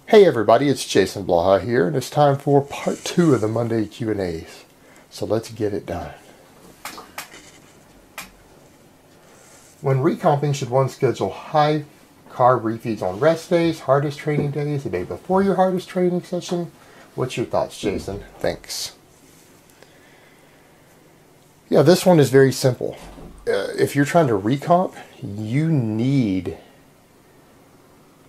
Hey everybody, it's Jason Blaha here, and it's time for part 2 of the Monday Q&As. So let's get it done. When recomping, should one schedule high carb refeeds on rest days, hardest training days, the day before your hardest training session? What's your thoughts, Jason? Thanks. Yeah, this one is very simple. If you're trying to recomp, you need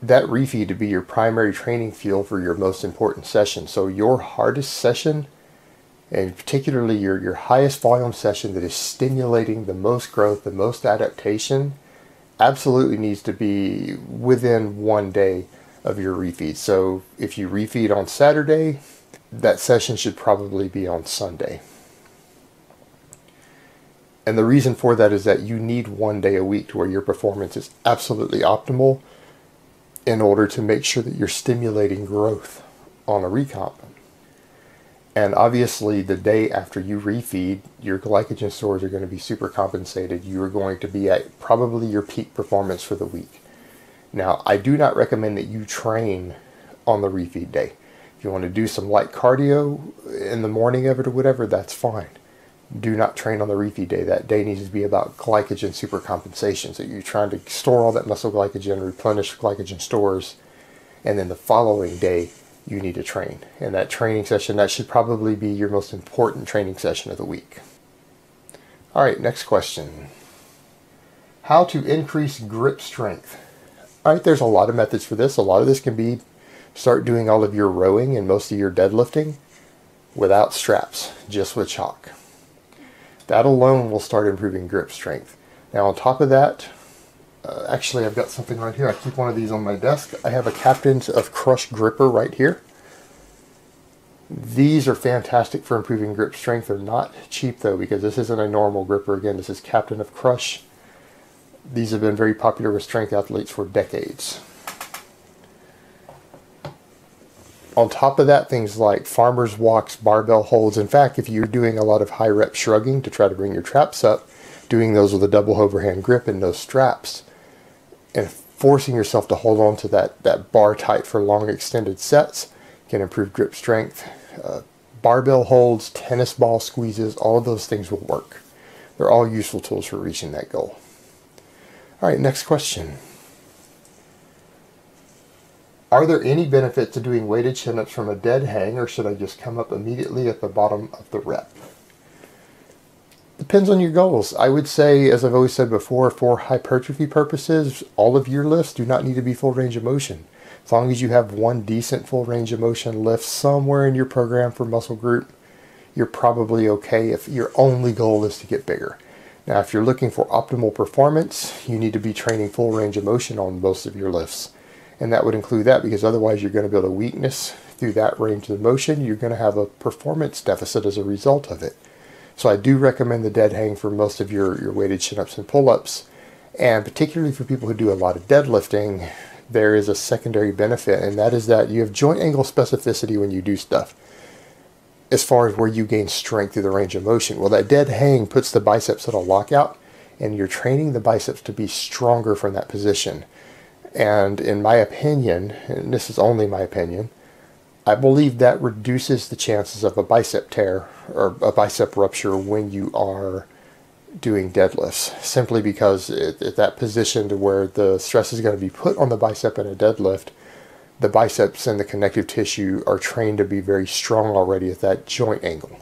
that refeed to be your primary training fuel for your most important session. So your hardest session, and particularly your highest volume session that is stimulating the most growth, the most adaptation, absolutely needs to be within 1 day of your refeed. So if you refeed on Saturday, that session should probably be on Sunday. And the reason for that is that you need 1 day a week to where your performance is absolutely optimal in order to make sure that you're stimulating growth on a recomp. And obviously the day after you refeed, your glycogen stores are going to be super compensated. You are going to be at probably your peak performance for the week. Now, I do not recommend that you train on the refeed day. If you want to do some light cardio in the morning of it or whatever, that's fine. Do not train on the refeed day. That day needs to be about glycogen supercompensation. So you're trying to store all that muscle glycogen, replenish glycogen stores, and then the following day you need to train. And that training session, that should probably be your most important training session of the week. All right, next question. How to increase grip strength? All right, there's a lot of methods for this. A lot of this can be start doing all of your rowing and most of your deadlifting without straps, just with chalk. That alone will start improving grip strength. Now on top of that, actually I've got something right here. I keep one of these on my desk. I have a Captain's of Crush gripper right here. These are fantastic for improving grip strength. They're not cheap though, because this isn't a normal gripper. Again, this is Captain of Crush. These have been very popular with strength athletes for decades. On top of that, things like farmer's walks, barbell holds. In fact, if you're doing a lot of high rep shrugging to try to bring your traps up, doing those with a double overhand grip and no straps, and forcing yourself to hold on to that bar tight for long extended sets can improve grip strength. Barbell holds, tennis ball squeezes, all of those things will work. They're all useful tools for reaching that goal. All right, next question. Are there any benefits to doing weighted chin-ups from a dead hang, or should I just come up immediately at the bottom of the rep? Depends on your goals. I would say, as I've always said before, for hypertrophy purposes, all of your lifts do not need to be full range of motion. As long as you have one decent full range of motion lift somewhere in your program for muscle group, you're probably okay if your only goal is to get bigger. Now, if you're looking for optimal performance, you need to be training full range of motion on most of your lifts. And that would include that, because otherwise you're going to build a weakness through that range of motion. You're going to have a performance deficit as a result of it. So I do recommend the dead hang for most of your weighted chin-ups and pull-ups. And particularly for people who do a lot of deadlifting, there is a secondary benefit, and that is that you have joint angle specificity when you do stuff, as far as where you gain strength through the range of motion. Well, that dead hang puts the biceps at a lockout, and you're training the biceps to be stronger from that position. And in my opinion, and this is only my opinion, I believe that reduces the chances of a bicep tear or a bicep rupture when you are doing deadlifts, simply because at that position to where the stress is going to be put on the bicep in a deadlift, the biceps and the connective tissue are trained to be very strong already at that joint angle.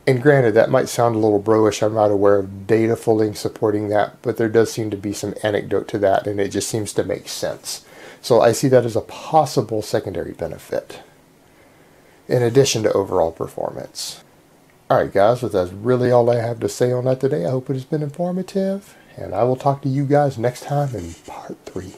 And granted, that might sound a little bro-ish. I'm not aware of data fully supporting that, but there does seem to be some anecdote to that, and it just seems to make sense. So I see that as a possible secondary benefit, in addition to overall performance. Alright guys, well, that's really all I have to say on that today. I hope it has been informative, and I will talk to you guys next time in part 3.